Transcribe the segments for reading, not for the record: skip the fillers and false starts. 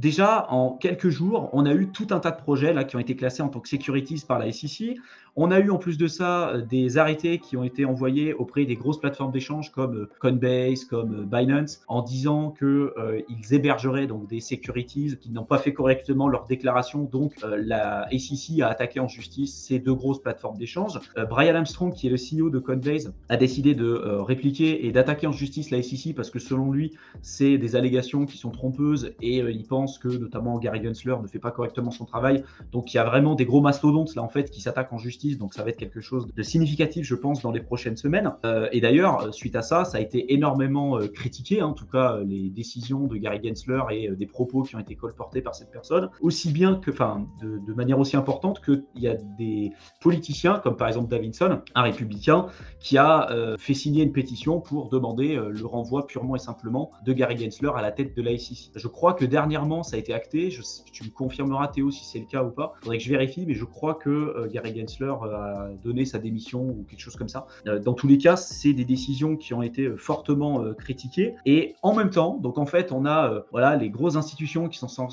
déjà, en quelques jours, on a eu tout un tas de projets là, qui ont été classés en tant que securities par la SEC. On a eu en plus de ça des arrêtés qui ont été envoyés auprès des grosses plateformes d'échange comme Coinbase, comme Binance, en disant qu'ils hébergeraient donc des securities qui n'ont pas fait correctement leur déclaration. Donc la SEC a attaqué en justice ces deux grosses plateformes d'échange. Brian Armstrong, qui est le CEO de Coinbase, a décidé de répliquer et d'attaquer en justice la SEC parce que selon lui, c'est des allégations qui sont trompeuses et il pense que notamment Gary Gensler ne fait pas correctement son travail. Donc il y a vraiment des gros mastodontes là en fait qui s'attaquent en justice. Donc ça va être quelque chose de significatif, je pense, dans les prochaines semaines. Et d'ailleurs, suite à ça, ça a été énormément critiqué, hein, en tout cas les décisions de Gary Gensler et des propos qui ont été colportés par cette personne, aussi bien que, enfin, de manière aussi importante qu'il y a des politiciens, comme par exemple Davidson, un républicain, qui a fait signer une pétition pour demander le renvoi purement et simplement de Gary Gensler à la tête de la SEC. Je crois que dernièrement, ça a été acté. Tu me confirmeras, Théo, si c'est le cas ou pas. Il faudrait que je vérifie, mais je crois que Gary Gensler a donné sa démission ou quelque chose comme ça. Dans tous les cas, c'est des décisions qui ont été fortement critiquées. Et en même temps, donc en fait, on a voilà, les grosses institutions qui sont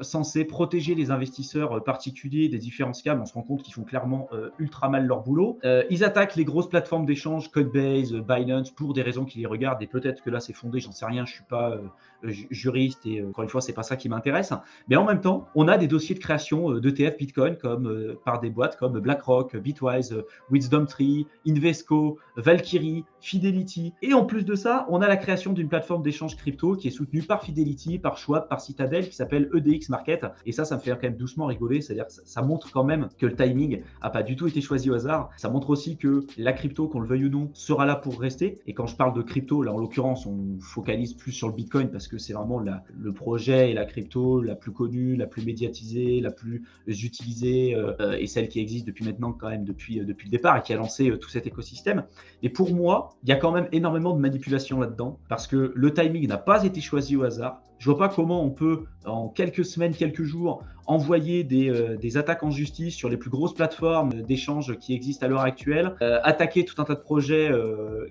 censées protéger les investisseurs particuliers des différents scams. On se rend compte qu'ils font clairement ultra mal leur boulot. Ils attaquent les grosses plateformes d'échange, Coinbase, Binance, pour des raisons qui les regardent. Et peut-être que là, c'est fondé, j'en sais rien, je suis pas juriste et encore une fois, c'est pas ça qui m'intéresse. Mais en même temps, on a des dossiers de création d'ETF Bitcoin comme par des boîtes comme BlackRock, Bitwise, WisdomTree, Invesco, Valkyrie, Fidelity. Et en plus de ça, on a la création d'une plateforme d'échange crypto qui est soutenue par Fidelity, par Schwab, par Citadel, qui s'appelle EDX Market. Et ça me fait quand même doucement rigoler. C'est-à-dire que ça montre quand même que le timing n'a pas du tout été choisi au hasard. Ça montre aussi que la crypto, qu'on le veuille ou non, sera là pour rester. Et quand je parle de crypto, là en l'occurrence, on focalise plus sur le Bitcoin parce que c'est vraiment le projet et la crypto la plus connue, la plus médiatisée, la plus utilisée et celle qui existe depuis maintenant quand même depuis le départ et qui a lancé tout cet écosystème. Et pour moi, il y a quand même énormément de manipulation là-dedans parce que le timing n'a pas été choisi au hasard. Je vois pas comment on peut, en quelques semaines, quelques jours, envoyer des attaques en justice sur les plus grosses plateformes d'échange qui existent à l'heure actuelle, attaquer tout un tas de projets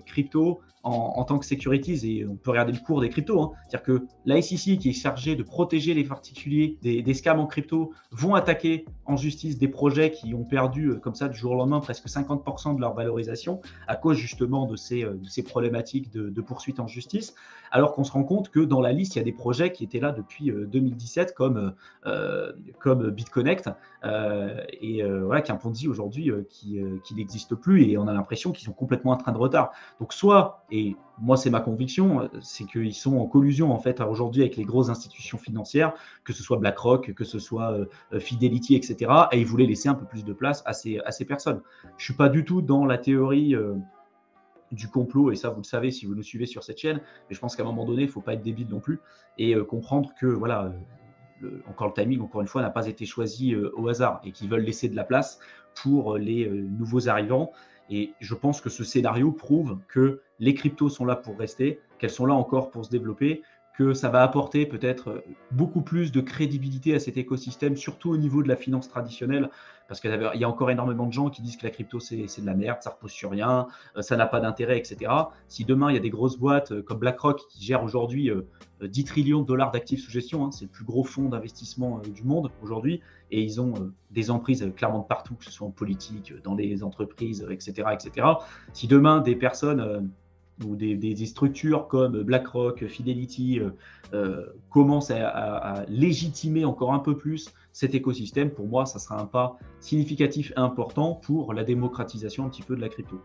crypto en tant que securities, et on peut regarder le cours des cryptos. Hein. C'est-à-dire que la SEC, qui est chargée de protéger les particuliers des scams en crypto, vont attaquer en justice des projets qui ont perdu, comme ça, du jour au lendemain, presque 50% de leur valorisation, à cause justement de ces problématiques de poursuite en justice, alors qu'on se rend compte que dans la liste, il y a des projets qui étaient là depuis 2017, comme BitConnect, voilà, qui est un Ponzi aujourd'hui qui n'existe plus, et on a l'impression qu'ils sont complètement en train de retard. Donc soit, et moi c'est ma conviction, c'est qu'ils sont en collusion en fait aujourd'hui avec les grosses institutions financières, que ce soit BlackRock, que ce soit Fidelity, etc. Et ils voulaient laisser un peu plus de place à ces personnes. Je suis pas du tout dans la théorie du complot, et ça vous le savez si vous nous suivez sur cette chaîne, mais je pense qu'à un moment donné, il ne faut pas être débile non plus, et comprendre que voilà, encore le timing, encore une fois, n'a pas été choisi au hasard, et qu'ils veulent laisser de la place pour les nouveaux arrivants. Et je pense que ce scénario prouve que les cryptos sont là pour rester, qu'elles sont là encore pour se développer, que ça va apporter peut-être beaucoup plus de crédibilité à cet écosystème, surtout au niveau de la finance traditionnelle, parce qu'il y a encore énormément de gens qui disent que la crypto, c'est de la merde, ça repose sur rien, ça n'a pas d'intérêt, etc. Si demain, il y a des grosses boîtes comme BlackRock qui gèrent aujourd'hui 10 trillions de dollars d'actifs sous gestion, hein, c'est le plus gros fonds d'investissement du monde aujourd'hui, et ils ont des emprises clairement de partout, que ce soit en politique, dans les entreprises, etc. etc. Si demain, des personnes ou des structures comme BlackRock, Fidelity commencent à légitimer encore un peu plus cet écosystème, pour moi, ça sera un pas significatif et important pour la démocratisation un petit peu de la crypto.